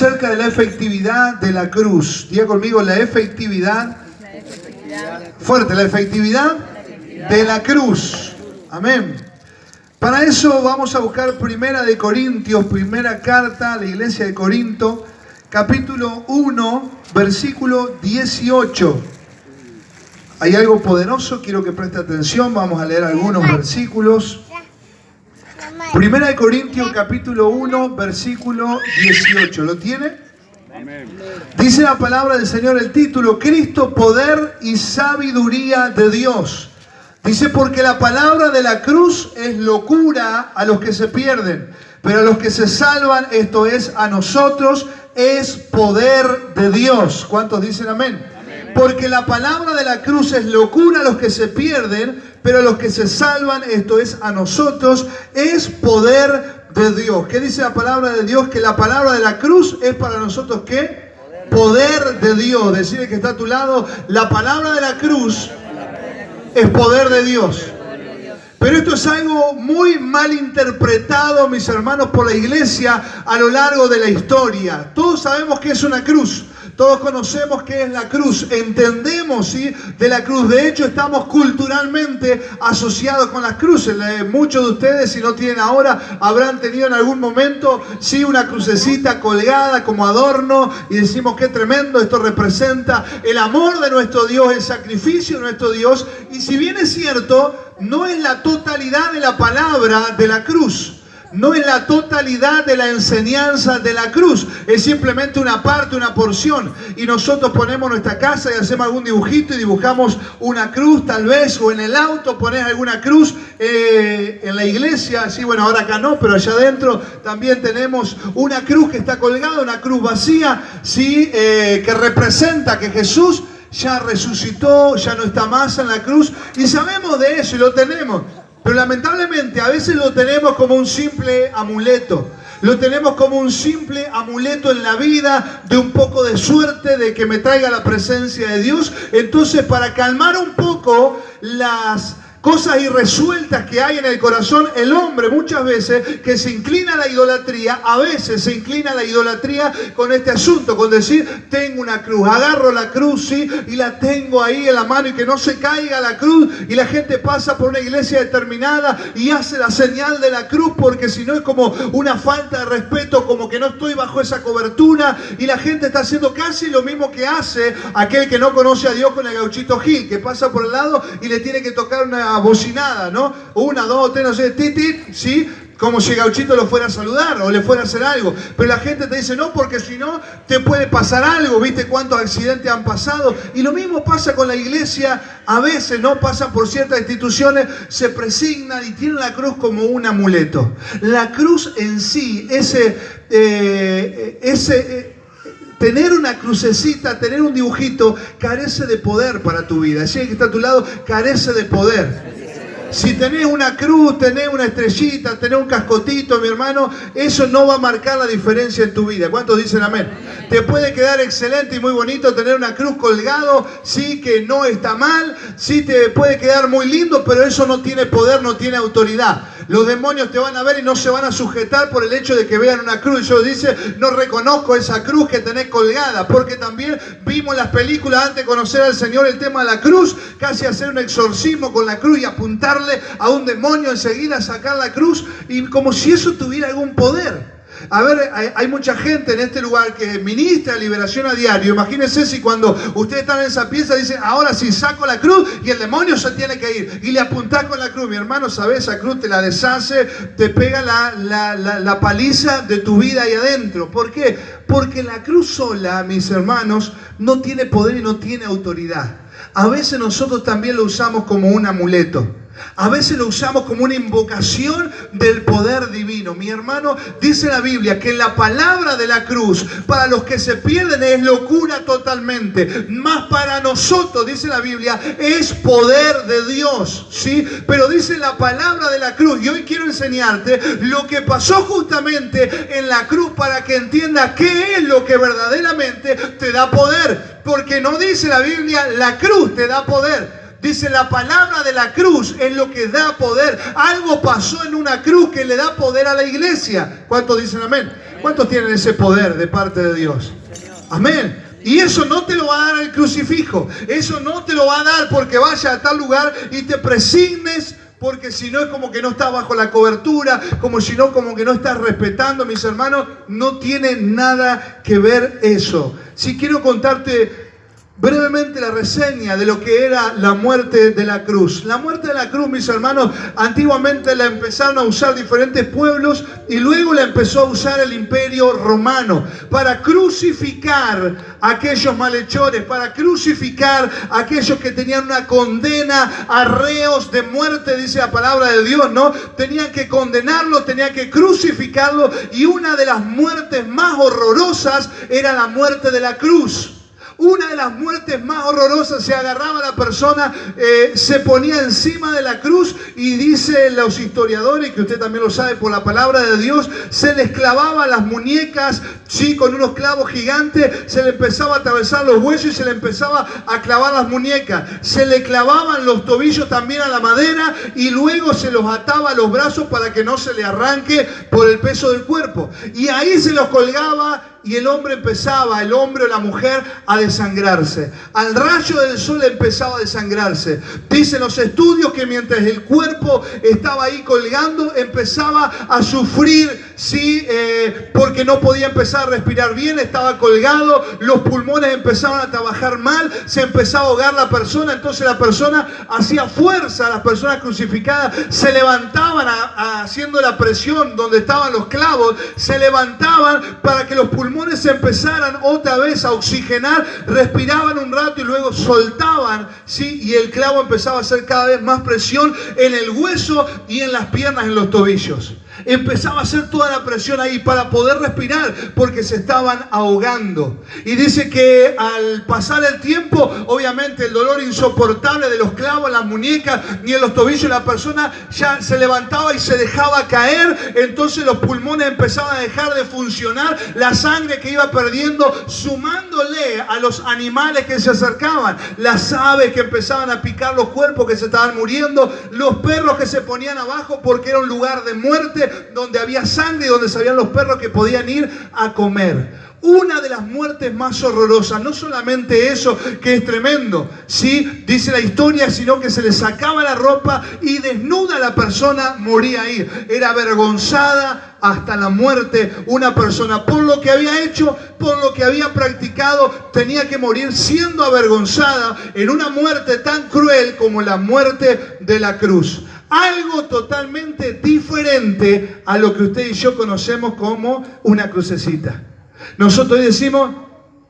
Acerca de la efectividad de la cruz. Diga conmigo, la efectividad. Fuerte, la efectividad de la cruz. Amén. Para eso vamos a buscar Primera de Corintios, primera carta a la iglesia de Corinto, capítulo 1, versículo 18. Hay algo poderoso, quiero que preste atención, vamos a leer algunos versículos. Primera de Corintios, capítulo 1, versículo 18. ¿Lo tiene? Dice la palabra del Señor, el título: Cristo, poder y sabiduría de Dios. Dice, porque la palabra de la cruz es locura a los que se pierden, pero a los que se salvan, esto es, a nosotros, es poder de Dios. ¿Cuántos dicen amén? Porque la palabra de la cruz es locura a los que se pierden, pero a los que se salvan, esto es, a nosotros, es poder de Dios. ¿Qué dice la palabra de Dios? Que la palabra de la cruz es para nosotros, ¿qué? Poder de Dios. Decirle que está a tu lado, la palabra de la cruz es poder de Dios. Pero esto es algo muy mal interpretado, mis hermanos, por la iglesia a lo largo de la historia. Todos sabemos que es una cruz. Todos conocemos qué es la cruz, entendemos, ¿sí?, de la cruz. De hecho, estamos culturalmente asociados con las cruces. Muchos de ustedes, si no tienen ahora, habrán tenido en algún momento, sí, una crucecita colgada como adorno y decimos qué tremendo, esto representa el amor de nuestro Dios, el sacrificio de nuestro Dios. Y si bien es cierto, no es la totalidad de la palabra de la cruz. No es la totalidad de la enseñanza de la cruz, es simplemente una parte, una porción. Y nosotros ponemos nuestra casa y hacemos algún dibujito y dibujamos una cruz tal vez, o en el auto pones alguna cruz, en la iglesia, sí, bueno, ahora acá no, pero allá adentro también tenemos una cruz que está colgada, una cruz vacía, sí, que representa que Jesús ya resucitó, ya no está más en la cruz, y sabemos de eso y lo tenemos. Pero lamentablemente a veces lo tenemos como un simple amuleto. Lo tenemos como un simple amuleto en la vida, de un poco de suerte, de que me traiga la presencia de Dios. Entonces, para calmar un poco las cosas irresueltas que hay en el corazón, el hombre muchas veces que se inclina a la idolatría, a veces se inclina a la idolatría con este asunto, con decir, tengo una cruz, agarro la cruz, sí, y la tengo ahí en la mano y que no se caiga la cruz, y la gente pasa por una iglesia determinada y hace la señal de la cruz, porque si no es como una falta de respeto, como que no estoy bajo esa cobertura, y la gente está haciendo casi lo mismo que hace aquel que no conoce a Dios con el gauchito Gil, que pasa por el lado y le tiene que tocar una bocinada, ¿no? Una, dos, tres, no sé, titit, ¿sí? Como si el gauchito lo fuera a saludar o le fuera a hacer algo. Pero la gente te dice, no, porque si no te puede pasar algo. ¿Viste cuántos accidentes han pasado? Y lo mismo pasa con la iglesia. A veces, ¿no? Pasan por ciertas instituciones, se presignan y tienen la cruz como un amuleto. La cruz en sí, tener una crucecita, tener un dibujito, carece de poder para tu vida. Si el que está a tu lado carece de poder. Si tenés una cruz, tenés una estrellita, tenés un cascotito, mi hermano, eso no va a marcar la diferencia en tu vida. ¿Cuántos dicen amén? Te puede quedar excelente y muy bonito tener una cruz colgado, sí, que no está mal, sí, te puede quedar muy lindo, pero eso no tiene poder, no tiene autoridad. Los demonios te van a ver y no se van a sujetar por el hecho de que vean una cruz. Y yo dice, no reconozco esa cruz que tenés colgada, porque también vimos las películas antes de conocer al Señor el tema de la cruz, casi hacer un exorcismo con la cruz y apuntarle a un demonio, enseguida sacar la cruz, y como si eso tuviera algún poder. A ver, hay mucha gente en este lugar que ministra liberación a diario. Imagínense si cuando ustedes están en esa pieza dicen, ahora sí saco la cruz y el demonio se tiene que ir, y le apuntás con la cruz. Mi hermano, ¿sabes? Esa cruz te la deshace, te pega la paliza de tu vida ahí adentro. ¿Por qué? Porque la cruz sola, mis hermanos, no tiene poder y no tiene autoridad. A veces nosotros también lo usamos como un amuleto. A veces lo usamos como una invocación del poder divino. Mi hermano, dice la Biblia que la palabra de la cruz para los que se pierden es locura totalmente. Más para nosotros, dice la Biblia, es poder de Dios, ¿sí? Pero dice la palabra de la cruz. Y hoy quiero enseñarte lo que pasó justamente en la cruz para que entiendas qué es lo que verdaderamente te da poder. Porque no dice la Biblia, la cruz te da poder. Dice, la palabra de la cruz es lo que da poder. Algo pasó en una cruz que le da poder a la iglesia. ¿Cuántos dicen amén? ¿Cuántos tienen ese poder de parte de Dios? Amén. Y eso no te lo va a dar el crucifijo. Eso no te lo va a dar porque vayas a tal lugar y te presignes, porque si no es como que no estás bajo la cobertura, como si no, como que no estás respetando, mis hermanos. No tiene nada que ver eso. Si quiero contarte brevemente la reseña de lo que era la muerte de la cruz. La muerte de la cruz, mis hermanos, antiguamente la empezaron a usar diferentes pueblos y luego la empezó a usar el Imperio Romano para crucificar a aquellos malhechores, para crucificar a aquellos que tenían una condena a reos de muerte, dice la palabra de Dios, ¿no? Tenían que condenarlo, tenían que crucificarlo, y una de las muertes más horrorosas era la muerte de la cruz. Una de las muertes más horrorosas, se agarraba a la persona, se ponía encima de la cruz y dicen los historiadores, que usted también lo sabe por la palabra de Dios, se les clavaba las muñecas, sí, con unos clavos gigantes, se le empezaba a atravesar los huesos y se le empezaba a clavar las muñecas. Se le clavaban los tobillos también a la madera y luego se los ataba a los brazos para que no se le arranque por el peso del cuerpo. Y ahí se los colgaba. Y el hombre empezaba, el hombre o la mujer, a desangrarse. Al rayo del sol empezaba a desangrarse. Dicen los estudios que mientras el cuerpo estaba ahí colgando, empezaba a sufrir, ¿sí? Porque no podía empezar a respirar bien, estaba colgado, los pulmones empezaban a trabajar mal, se empezaba a ahogar la persona. Entonces la persona hacía fuerza, las personas crucificadas se levantaban haciendo la presión donde estaban los clavos, se levantaban para que los pulmones se empezaran otra vez a oxigenar, respiraban un rato y luego soltaban, ¿sí? Y el clavo empezaba a hacer cada vez más presión en el hueso y en las piernas, en los tobillos. Empezaba a hacer toda la presión ahí para poder respirar, porque se estaban ahogando. Y dice que al pasar el tiempo, obviamente el dolor insoportable de los clavos en las muñecas y en los tobillos, la persona ya se levantaba y se dejaba caer. Entonces los pulmones empezaban a dejar de funcionar, la sangre que iba perdiendo, sumándole a los animales que se acercaban, las aves que empezaban a picar los cuerpos que se estaban muriendo, los perros que se ponían abajo porque era un lugar de muerte, donde había sangre y donde sabían los perros que podían ir a comer. Una de las muertes más horrorosas, no solamente eso, que es tremendo, ¿sí? Dice la historia, sino que se le sacaba la ropa y desnuda la persona moría ahí. Era avergonzada hasta la muerte una persona por lo que había hecho, por lo que había practicado. Tenía que morir siendo avergonzada en una muerte tan cruel como la muerte de la cruz. Algo totalmente diferente a lo que usted y yo conocemos como una crucecita. Nosotros hoy decimos,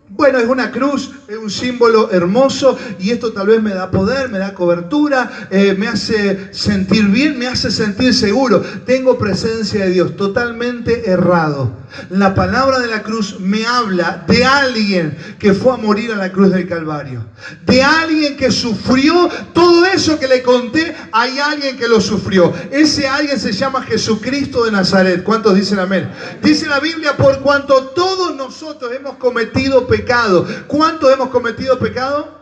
bueno, es una cruz, es un símbolo hermoso y esto tal vez me da poder, me da cobertura, me hace sentir bien, me hace sentir seguro. Tengo presencia de Dios. Totalmente errado. La palabra de la cruz me habla de alguien que fue a morir a la cruz del Calvario. De alguien que sufrió todo eso que le conté. Hay alguien que lo sufrió. Ese alguien se llama Jesucristo de Nazaret. ¿Cuántos dicen amén? Dice la Biblia, por cuanto todos nosotros hemos cometido pecado. ¿Cuántos hemos cometido pecado?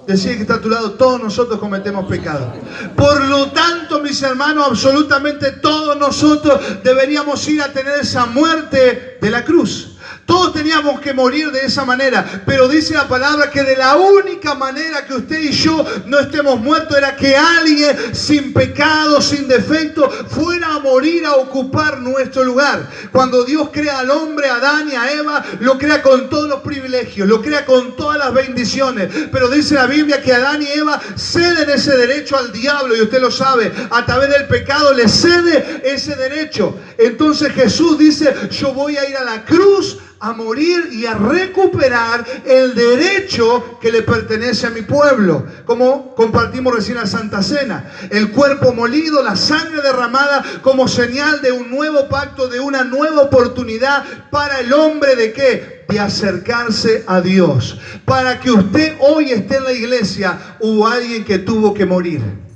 Decía que está a tu lado, todos nosotros cometemos pecado. Por lo tanto, mis hermanos, absolutamente todos nosotros deberíamos ir a tener esa muerte de la cruz. Todos teníamos que morir de esa manera, pero dice la palabra que de la única manera que usted y yo no estemos muertos era que alguien sin pecado, sin defecto, fuera a morir a ocupar nuestro lugar. Cuando Dios crea al hombre, a Adán y a Eva, lo crea con todos los privilegios, lo crea con todas las bendiciones, pero dice la Biblia que Adán y Eva ceden ese derecho al diablo, y usted lo sabe, a través del pecado le cede ese derecho. Entonces Jesús dice, yo voy a ir a la cruz a morir y a recuperar el derecho que le pertenece a mi pueblo, como compartimos recién la Santa Cena. El cuerpo molido, la sangre derramada como señal de un nuevo pacto, de una nueva oportunidad para el hombre. ¿De qué? De acercarse a Dios. Para que usted hoy esté en la iglesia, hubo alguien que tuvo que morir.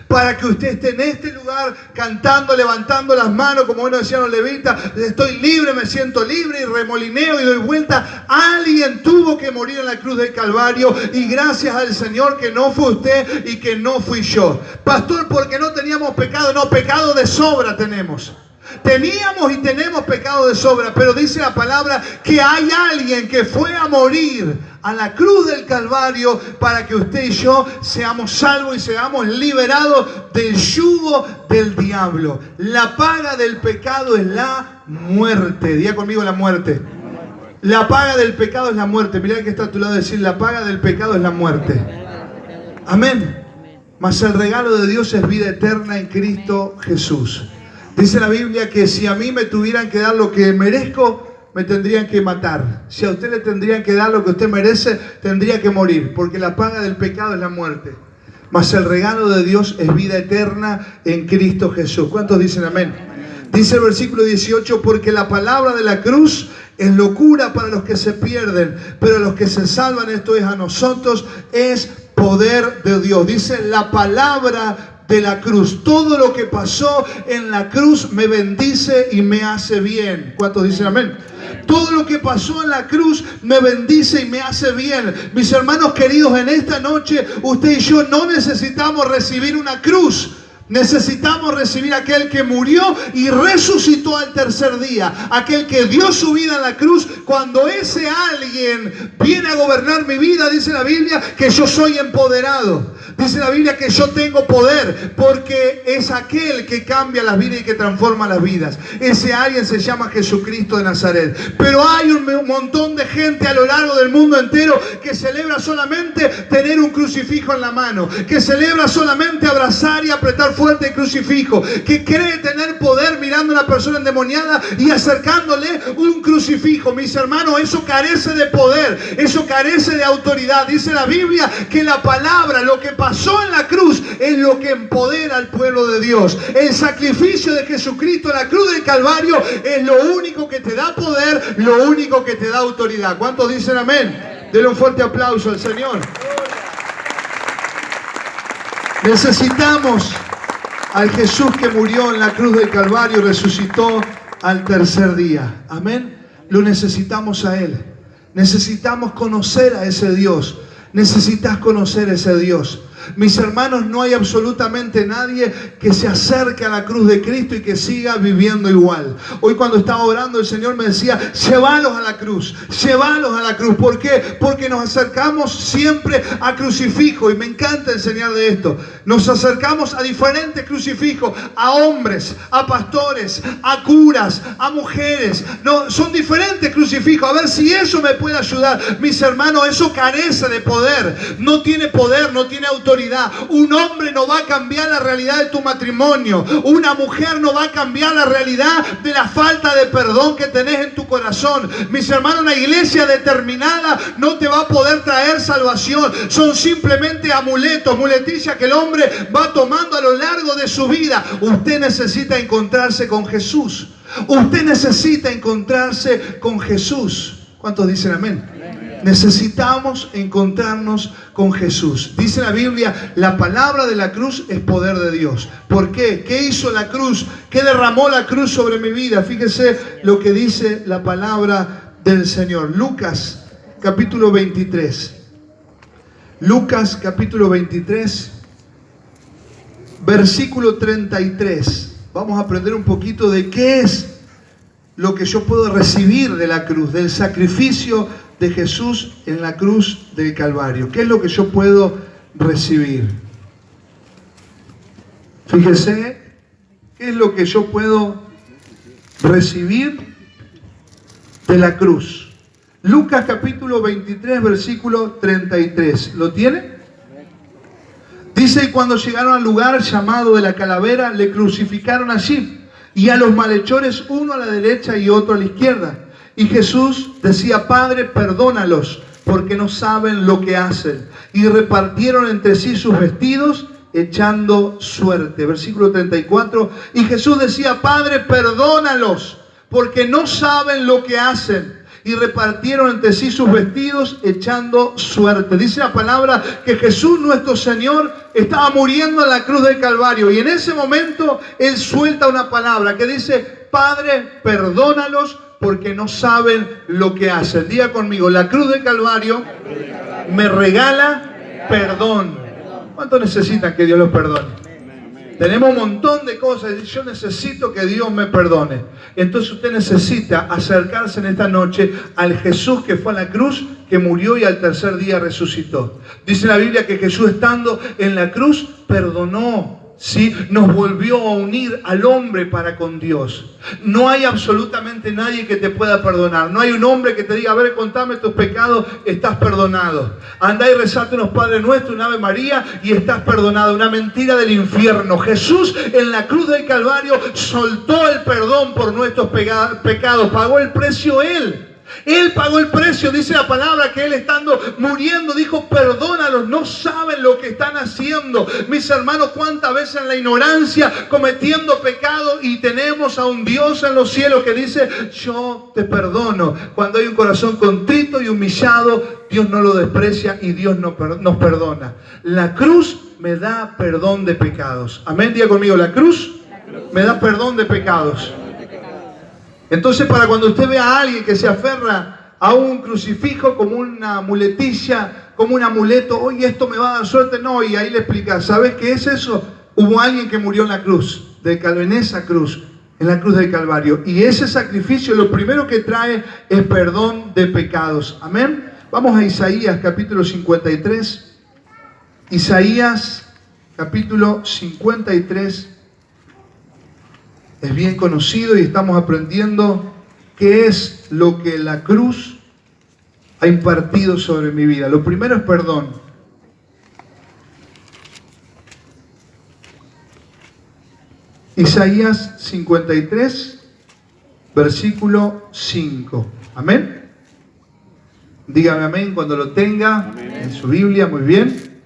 Para que usted esté en este lugar cantando, levantando las manos, como bueno decían los levitas, estoy libre, me siento libre y remolineo y doy vuelta. Alguien Alguien tuvo que morir en la cruz del Calvario y gracias al Señor que no fue usted y que no fui yo. Pastor, porque no teníamos pecado. No, pecado de sobra tenemos. Teníamos y tenemos pecado de sobra, pero dice la palabra que hay alguien que fue a morir a la cruz del Calvario para que usted y yo seamos salvos y seamos liberados del yugo del diablo. La paga del pecado es la muerte. Diga conmigo la muerte. La paga del pecado es la muerte. Mirá que está a tu lado decir, la paga del pecado es la muerte. Amén. Mas el regalo de Dios es vida eterna en Cristo Jesús. Dice la Biblia que si a mí me tuvieran que dar lo que merezco, me tendrían que matar. Si a usted le tendrían que dar lo que usted merece, tendría que morir, porque la paga del pecado es la muerte. Mas el regalo de Dios es vida eterna en Cristo Jesús. ¿Cuántos dicen amén? Dice el versículo 18, porque la palabra de la cruz es locura para los que se pierden, pero a los que se salvan, esto es a nosotros, es poder de Dios. Dice la palabra de la cruz. Todo lo que pasó en la cruz me bendice y me hace bien. ¿Cuántos dicen amén? Todo lo que pasó en la cruz me bendice y me hace bien. Mis hermanos queridos, en esta noche usted y yo no necesitamos recibir una cruz. Necesitamos recibir a aquel que murió y resucitó al tercer día. Aquel que dio su vida en la cruz. Cuando ese alguien viene a gobernar mi vida, dice la Biblia que yo soy empoderado. Dice la Biblia que yo tengo poder, porque es aquel que cambia las vidas y que transforma las vidas. Ese alguien se llama Jesucristo de Nazaret. Pero hay un montón de gente a lo largo del mundo entero que celebra solamente tener un crucifijo en la mano, que celebra solamente abrazar y apretar fuerte el crucifijo, que cree tener poder mirando a una persona endemoniada y acercándole un crucifijo. Mis hermanos, eso carece de poder, eso carece de autoridad. Dice la Biblia que la palabra, lo que pasó en la cruz, es lo que empodera al pueblo de Dios. El sacrificio de Jesucristo en la cruz del Calvario es lo único que te da poder, lo único que te da autoridad. ¿Cuántos dicen amén? Denle un fuerte aplauso al Señor. Necesitamos al Jesús que murió en la cruz del Calvario y resucitó al tercer día. Amén. Lo necesitamos a Él. Necesitamos conocer a ese Dios. Necesitas conocer a ese Dios. Mis hermanos, no hay absolutamente nadie que se acerque a la cruz de Cristo y que siga viviendo igual. Hoy cuando estaba orando, el Señor me decía, llévalos a la cruz, llévalos a la cruz. ¿Por qué? Porque nos acercamos siempre a crucifijo, y me encanta enseñar de esto. Nos acercamos a diferentes crucifijos, a hombres, a pastores, a curas, a mujeres. No, son diferentes crucifijos. A ver si eso me puede ayudar. Mis hermanos, eso carece de poder. No tiene poder, no tiene autoridad. Un hombre no va a cambiar la realidad de tu matrimonio. Una mujer no va a cambiar la realidad de la falta de perdón que tenés en tu corazón. Mis hermanos, una iglesia determinada no te va a poder traer salvación. Son simplemente amuletos, muletillas que el hombre va tomando a lo largo de su vida. Usted necesita encontrarse con Jesús. Usted necesita encontrarse con Jesús. ¿Cuántos dicen amén? Necesitamos encontrarnos con Jesús. Dice la Biblia, la palabra de la cruz es poder de Dios. ¿Por qué? ¿Qué hizo la cruz? ¿Qué derramó la cruz sobre mi vida? Fíjese lo que dice la palabra del Señor. Lucas capítulo 23. Lucas capítulo 23, versículo 33. Vamos a aprender un poquito de qué es lo que yo puedo recibir de la cruz, del sacrificio de Jesús en la cruz del Calvario. ¿Qué es lo que yo puedo recibir? Fíjese, ¿qué es lo que yo puedo recibir de la cruz? Lucas capítulo 23, versículo 33. ¿Lo tiene? Dice, y cuando llegaron al lugar llamado de la Calavera, le crucificaron allí, y a los malhechores, uno a la derecha y otro a la izquierda. Y Jesús decía, Padre, perdónalos, porque no saben lo que hacen. Y repartieron entre sí sus vestidos, echando suerte. Versículo 34. Y Jesús decía, Padre, perdónalos, porque no saben lo que hacen. Y repartieron entre sí sus vestidos, echando suerte. Dice la palabra que Jesús nuestro Señor estaba muriendo en la cruz del Calvario. Y en ese momento Él suelta una palabra que dice, Padre, perdónalos, porque no saben lo que hacen. Diga conmigo, la cruz del Calvario me regala perdón. ¿Cuántos necesitan que Dios los perdone? Tenemos un montón de cosas y yo necesito que Dios me perdone. Entonces usted necesita acercarse en esta noche al Jesús que fue a la cruz, que murió y al tercer día resucitó. Dice la Biblia que Jesús, estando en la cruz, perdonó. ¿Sí? Nos volvió a unir al hombre para con Dios. No hay absolutamente nadie que te pueda perdonar. No hay un hombre que te diga, a ver, contame tus pecados, estás perdonado. Andá y rezate unos Padres Nuestros, un Ave María y estás perdonado. Una mentira del infierno. Jesús en la cruz del Calvario soltó el perdón por nuestros pecados. Pagó el precio Él. Él pagó el precio, dice la palabra, que Él estando muriendo dijo, perdónalos, no saben lo que están haciendo. Mis hermanos, cuántas veces en la ignorancia cometiendo pecado y tenemos a un Dios en los cielos que dice, yo te perdono. Cuando hay un corazón contrito y humillado, Dios no lo desprecia y Dios nos perdona. La cruz me da perdón de pecados. Amén, diga conmigo, la cruz me da perdón de pecados. Entonces, para cuando usted vea a alguien que se aferra a un crucifijo como una muletilla, como un amuleto, oye, esto me va a dar suerte, no, y ahí le explica, ¿sabes qué es eso? Hubo alguien que murió en la cruz, en esa cruz, en la cruz del Calvario, y ese sacrificio lo primero que trae es perdón de pecados. Amén. Vamos a Isaías capítulo 53. Isaías capítulo 53. Es bien conocido y estamos aprendiendo qué es lo que la cruz ha impartido sobre mi vida. Lo primero es perdón. Isaías 53, versículo 5. Amén. Dígame amén cuando lo tenga amén. En su Biblia, muy bien.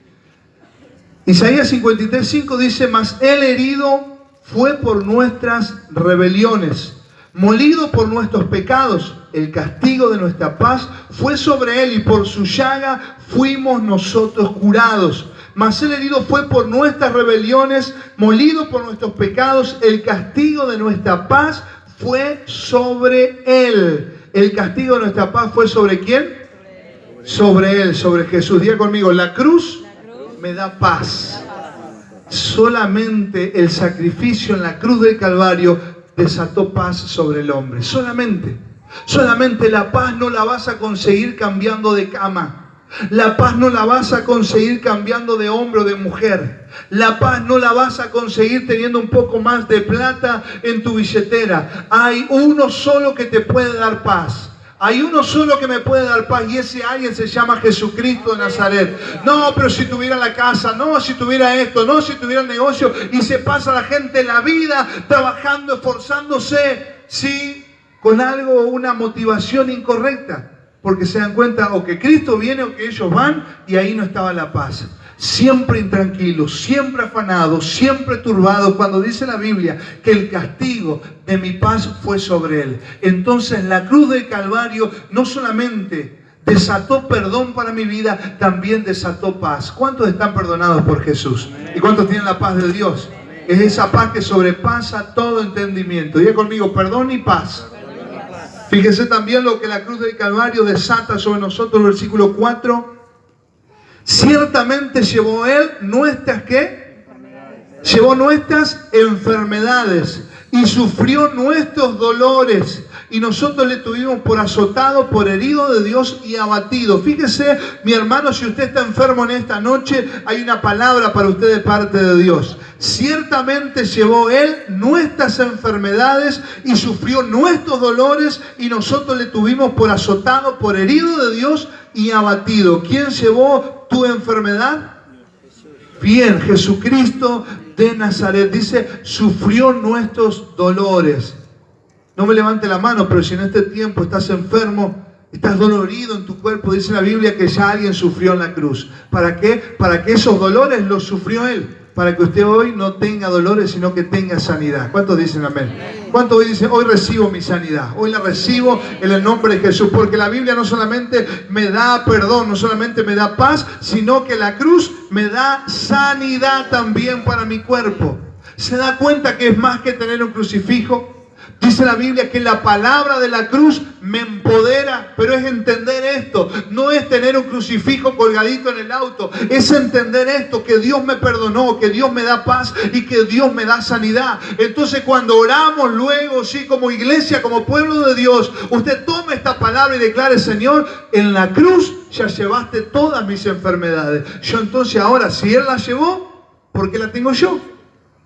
Isaías 53, 5 dice, mas el herido fue por nuestras rebeliones, molido por nuestros pecados. El castigo de nuestra paz fue sobre él y por su llaga fuimos nosotros curados. Mas el herido fue por nuestras rebeliones, molido por nuestros pecados. El castigo de nuestra paz fue sobre él. El castigo de nuestra paz fue sobre ¿quién? Sobre él, sobre Jesús. Diga conmigo, la cruz me da paz. Solamente el sacrificio en la cruz del Calvario desató paz sobre el hombre. Solamente la paz no la vas a conseguir cambiando de cama. La paz no la vas a conseguir cambiando de hombre o de mujer. La paz no la vas a conseguir teniendo un poco más de plata en tu billetera. Hay uno solo que te puede dar paz. Hay uno solo que me puede dar paz y ese alguien se llama Jesucristo de Nazaret. No, pero si tuviera la casa, no, si tuviera esto, no, si tuviera el negocio. Y se pasa la gente la vida trabajando, esforzándose, sí, con algo, una motivación incorrecta. Porque se dan cuenta o que Cristo viene o que ellos van y ahí no estaba la paz. Siempre intranquilos, siempre afanados, siempre turbados, cuando dice la Biblia que el castigo de mi paz fue sobre él. Entonces la cruz del Calvario no solamente desató perdón para mi vida, también desató paz. ¿Cuántos están perdonados por Jesús? ¿Y cuántos tienen la paz de Dios? Es esa paz que sobrepasa todo entendimiento. Diga conmigo, perdón y paz. Fíjese también lo que la cruz del Calvario desata sobre nosotros, el versículo 4. Ciertamente llevó él nuestras, ¿qué? Llevó nuestras enfermedades y sufrió nuestros dolores. Y nosotros le tuvimos por azotado, por herido de Dios y abatido. Fíjese, mi hermano, si usted está enfermo en esta noche, hay una palabra para usted de parte de Dios. Ciertamente llevó él nuestras enfermedades y sufrió nuestros dolores y nosotros le tuvimos por azotado, por herido de Dios y abatido. ¿Quién llevó tu enfermedad? Bien, Jesucristo de Nazaret. Dice, sufrió nuestros dolores. No me levante la mano, pero si en este tiempo estás enfermo, estás dolorido en tu cuerpo, dice la Biblia que ya alguien sufrió en la cruz. ¿Para qué? Para que esos dolores los sufrió él. Para que usted hoy no tenga dolores, sino que tenga sanidad. ¿Cuántos dicen amén? ¿Cuántos hoy dicen, hoy recibo mi sanidad? Hoy la recibo en el nombre de Jesús. Porque la Biblia no solamente me da perdón, no solamente me da paz, sino que la cruz me da sanidad también para mi cuerpo. ¿Se da cuenta que es más que tener un crucifijo? Dice la Biblia que la palabra de la cruz me empodera, pero es entender esto. No es tener un crucifijo colgadito en el auto, es entender esto, que Dios me perdonó, que Dios me da paz y que Dios me da sanidad. Entonces cuando oramos luego, sí, como iglesia, como pueblo de Dios, usted toma esta palabra y declare: Señor, en la cruz ya llevaste todas mis enfermedades. Yo entonces ahora, si Él la llevó, ¿por qué la tengo yo?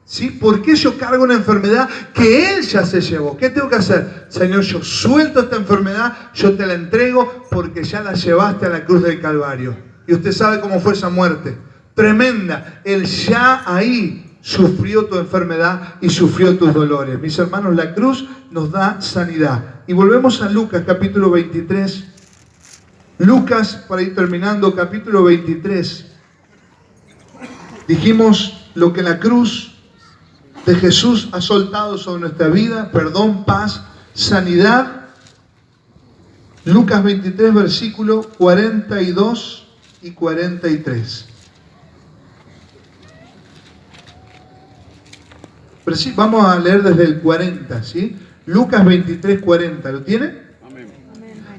¿Sí? ¿Por qué yo cargo una enfermedad que Él ya se llevó? ¿Qué tengo que hacer? Señor, yo suelto esta enfermedad, yo te la entrego porque ya la llevaste a la cruz del Calvario. Y usted sabe cómo fue esa muerte. Tremenda. Él ya ahí sufrió tu enfermedad y sufrió tus dolores. Mis hermanos, la cruz nos da sanidad. Y volvemos a Lucas capítulo 23. Lucas, para ir terminando, capítulo 23. Dijimos lo que la cruz de Jesús ha soltado sobre nuestra vida: perdón, paz, sanidad. Lucas 23, versículos 42 y 43. Vamos a leer desde el 40, ¿sí? Lucas 23, 40. ¿Lo tiene? Amén.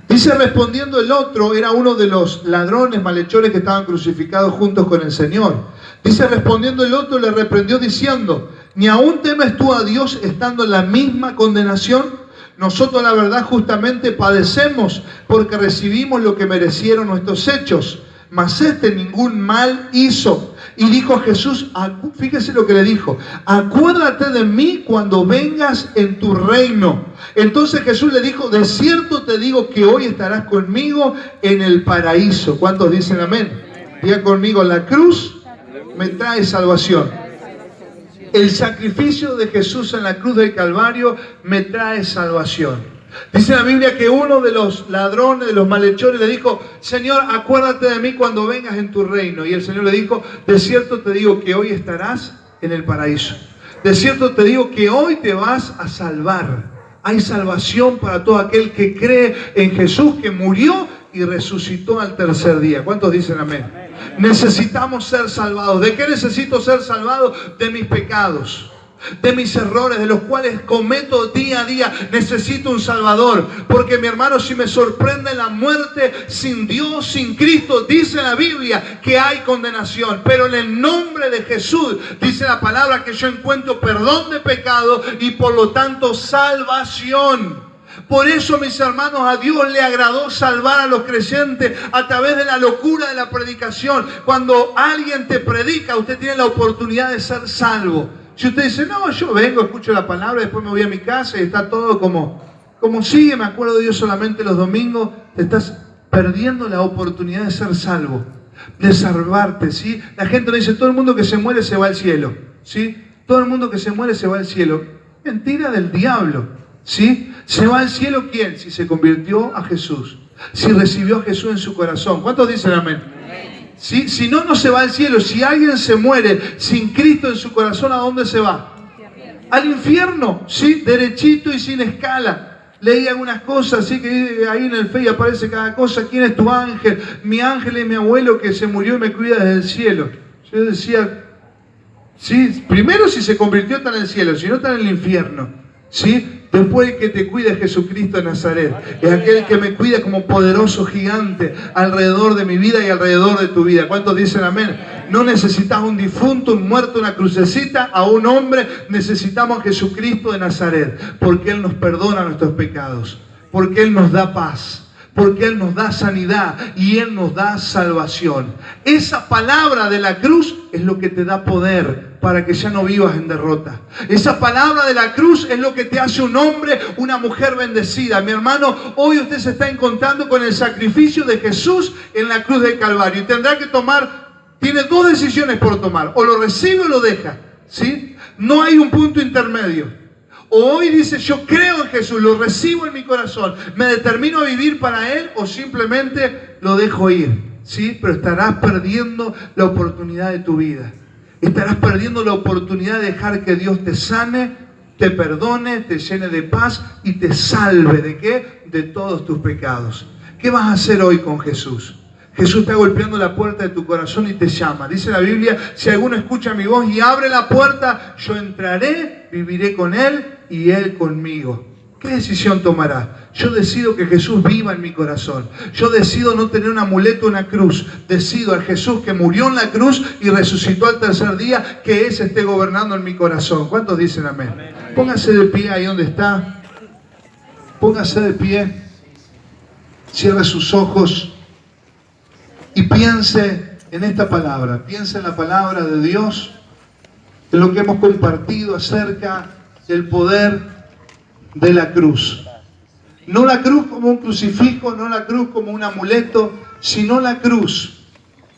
Dice: respondiendo el otro, era uno de los ladrones, malhechores que estaban crucificados juntos con el Señor. Dice: respondiendo el otro, le reprendió diciendo: ¿ni aún temes tú a Dios estando en la misma condenación? Nosotros, la verdad, justamente padecemos porque recibimos lo que merecieron nuestros hechos, mas este ningún mal hizo. Y dijo Jesús, fíjese lo que le dijo: acuérdate de mí cuando vengas en tu reino. Entonces Jesús le dijo: de cierto te digo que hoy estarás conmigo en el paraíso. ¿Cuántos dicen amén? Diga conmigo: la cruz me trae salvación. El sacrificio de Jesús en la cruz del Calvario me trae salvación. Dice la Biblia que uno de los ladrones, de los malhechores, le dijo: Señor, acuérdate de mí cuando vengas en tu reino. Y el Señor le dijo: de cierto te digo que hoy estarás en el paraíso. De cierto te digo que hoy te vas a salvar. Hay salvación para todo aquel que cree en Jesús, que murió y resucitó al tercer día. ¿Cuántos dicen amén? Necesitamos ser salvados. ¿De qué necesito ser salvado? De mis pecados, de mis errores, de los cuales cometo día a día. Necesito un Salvador, porque mi hermano, si me sorprende la muerte sin Dios, sin Cristo, dice la Biblia que hay condenación, pero en el nombre de Jesús dice la palabra que yo encuentro perdón de pecado y por lo tanto salvación. Por eso, mis hermanos, a Dios le agradó salvar a los creyentes a través de la locura de la predicación. Cuando alguien te predica, usted tiene la oportunidad de ser salvo. Si usted dice: no, yo vengo, escucho la palabra, después me voy a mi casa y está todo como sigue, me acuerdo de Dios solamente los domingos, te estás perdiendo la oportunidad de ser salvo, de salvarte, ¿sí? La gente no dice: todo el mundo que se muere se va al cielo, ¿sí? Todo el mundo que se muere se va al cielo. Mentira del diablo, ¿sí? ¿Se va al cielo quién? Si se convirtió a Jesús, si recibió a Jesús en su corazón. ¿Cuántos dicen amén? ¿Sí? Si no, no se va al cielo. Si alguien se muere sin Cristo en su corazón, ¿a dónde se va? Al infierno, ¿sí? Derechito y sin escala. Leí algunas cosas, ¿sí? Que ahí en el Face aparece cada cosa. ¿Quién es tu ángel? Mi ángel es mi abuelo que se murió y me cuida desde el cielo. Yo decía, ¿sí? Primero, si se convirtió, está en el cielo. Si no, está en el infierno, ¿sí? Después que te cuida Jesucristo de Nazaret. Es aquel que me cuida como poderoso gigante alrededor de mi vida y alrededor de tu vida. ¿Cuántos dicen amén? No necesitas un difunto, un muerto, una crucecita, a un hombre. Necesitamos a Jesucristo de Nazaret, porque Él nos perdona nuestros pecados, porque Él nos da paz, porque Él nos da sanidad y Él nos da salvación. Esa palabra de la cruz es lo que te da poder para que ya no vivas en derrota. Esa palabra de la cruz es lo que te hace un hombre, una mujer bendecida. Mi hermano, hoy usted se está encontrando con el sacrificio de Jesús en la cruz del Calvario y tendrá que tiene dos decisiones por tomar: o lo recibe o lo deja, ¿sí? No hay un punto intermedio. O hoy dice: yo creo en Jesús, lo recibo en mi corazón, me determino a vivir para Él, o simplemente lo dejo ir, ¿sí? Pero estarás perdiendo la oportunidad de tu vida. Estarás perdiendo la oportunidad de dejar que Dios te sane, te perdone, te llene de paz y te salve. ¿De qué? De todos tus pecados. ¿Qué vas a hacer hoy con Jesús? Jesús está golpeando la puerta de tu corazón y te llama. Dice la Biblia: si alguno escucha mi voz y abre la puerta, yo entraré, viviré con él y él conmigo. ¿Qué decisión tomarás? Yo decido que Jesús viva en mi corazón. Yo decido no tener un amuleto, una cruz. Decido al Jesús que murió en la cruz y resucitó al tercer día, que ese esté gobernando en mi corazón. ¿Cuántos dicen amén? Póngase de pie ahí donde está. Póngase de pie. Cierre sus ojos y piense en esta palabra. Piense en la palabra de Dios, en lo que hemos compartido acerca del poder de la cruz. No la cruz como un crucifijo, no la cruz como un amuleto, sino la cruz,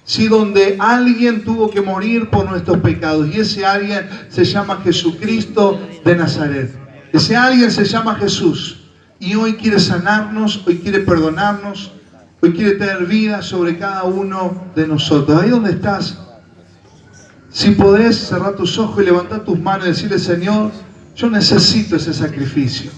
sí, donde alguien tuvo que morir por nuestros pecados. Y ese alguien se llama Jesucristo de Nazaret. Ese alguien se llama Jesús. Y hoy quiere sanarnos, hoy quiere perdonarnos, hoy quiere tener vida sobre cada uno de nosotros. Ahí donde estás, si podés cerrar tus ojos y levantar tus manos y decirle: Señor, yo necesito ese sacrificio.